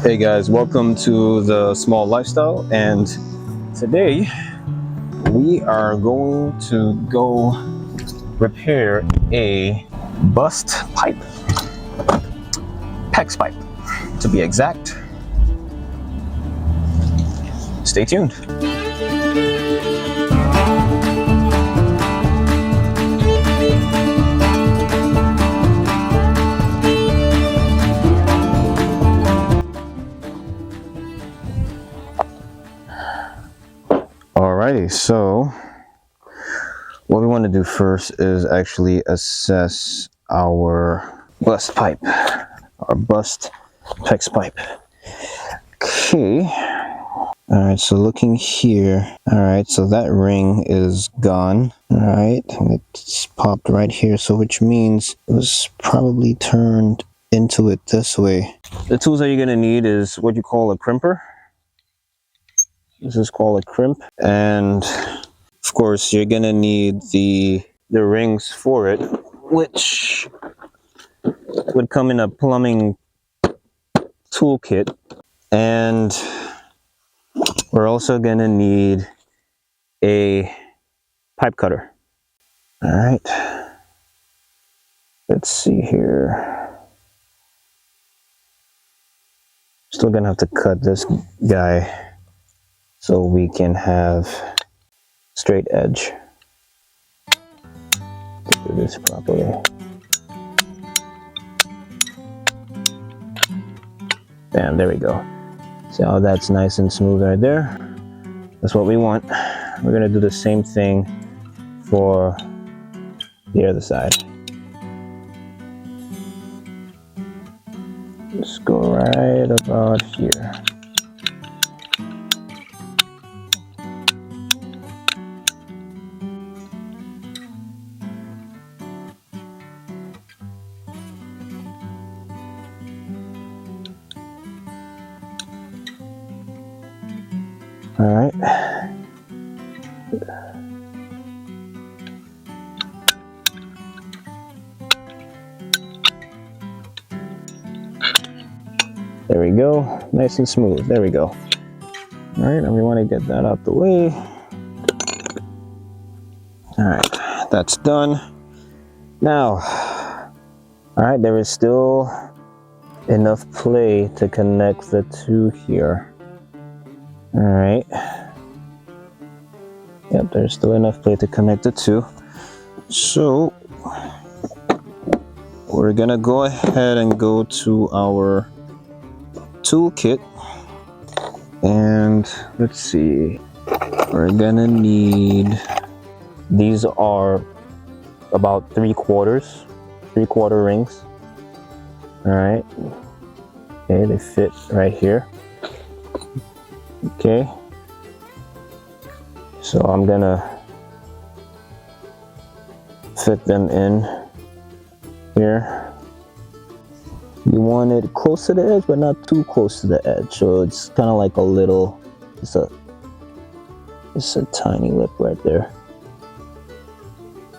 Hey guys, welcome to the Small Lifestyle, and today we are going to go repair a bust pipe, PEX pipe to be exact. Stay tuned. Alrighty, so what we want to do first is actually assess our bust pipe, our bust PEX pipe. Okay. Alright, so looking here, alright, so that ring is gone. Alright, it's popped right here, so which means it was probably turned into it this way. The tools that you're going to need is what you call a crimper. This is called a crimp, and of course you're gonna need the rings for it, which would come in a plumbing toolkit, and we're also gonna need a pipe cutter. All right, let's see here. Still gonna have to cut this guy so we can have straight edge. Do this properly. Bam, there we go. See how that's nice and smooth right there? That's what we want. We're gonna do the same thing for the other side. Just go right about here. All right. There we go, nice and smooth. There we go. All right, and we want to get that out the way. All right, that's done. Now, all right, there is still enough play to connect the two here. All right. Yep, there's still enough play to connect the two. So we're gonna go ahead and go to our toolkit, and let's see. We're gonna need, these are about 3/4 rings. All right. Okay, they fit right here. Okay, so I'm gonna fit them in here. You want it close to the edge, but not too close to the edge. So it's kind of like a little, it's a tiny lip right there.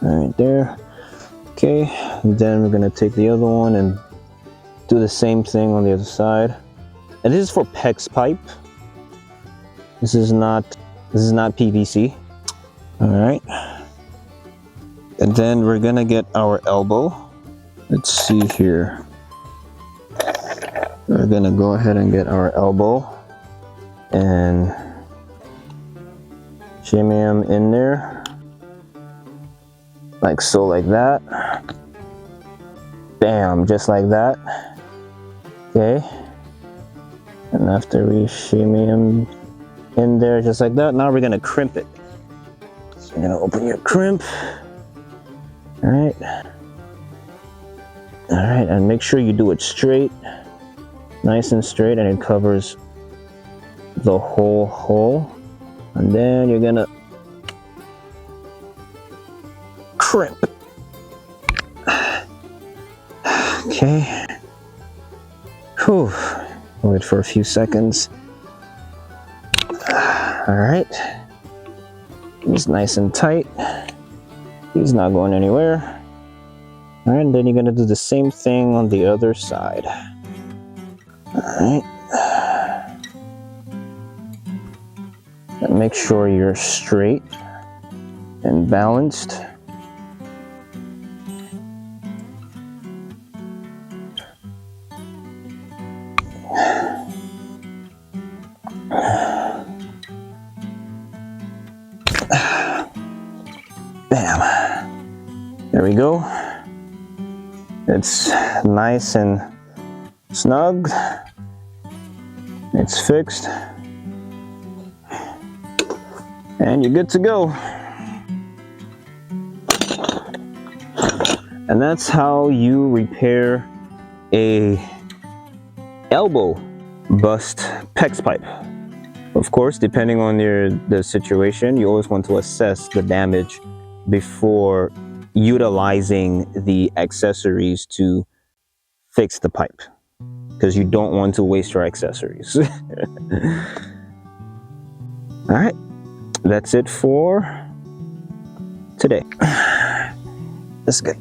All right, there. Okay, and then we're gonna take the other one and do the same thing on the other side. And this is for PEX pipe. This is not PVC. All right. And then we're gonna get our elbow. Let's see here. We're gonna go ahead and get our elbow and shimmy them in there. Like so, like that. Bam, just like that. Okay. And after we shimmy them in there just like that, now we're gonna crimp it. So you're gonna open your crimp. All right, and make sure you do it straight, nice and straight, and it covers the whole hole. And then you're gonna crimp. Okay. Whew. Wait for a few seconds. All right. It's nice and tight. He's not going anywhere. All right, and then you're gonna do the same thing on the other side. All right. And make sure you're straight and balanced. Bam. There we go. It's nice and snug. It's fixed. And you're good to go. And that's how you repair a elbow bust PEX pipe. Of course, depending on the situation, you always want to assess the damage before utilizing the accessories to fix the pipe, because you don't want to waste your accessories. All right, that's it for today. That's good.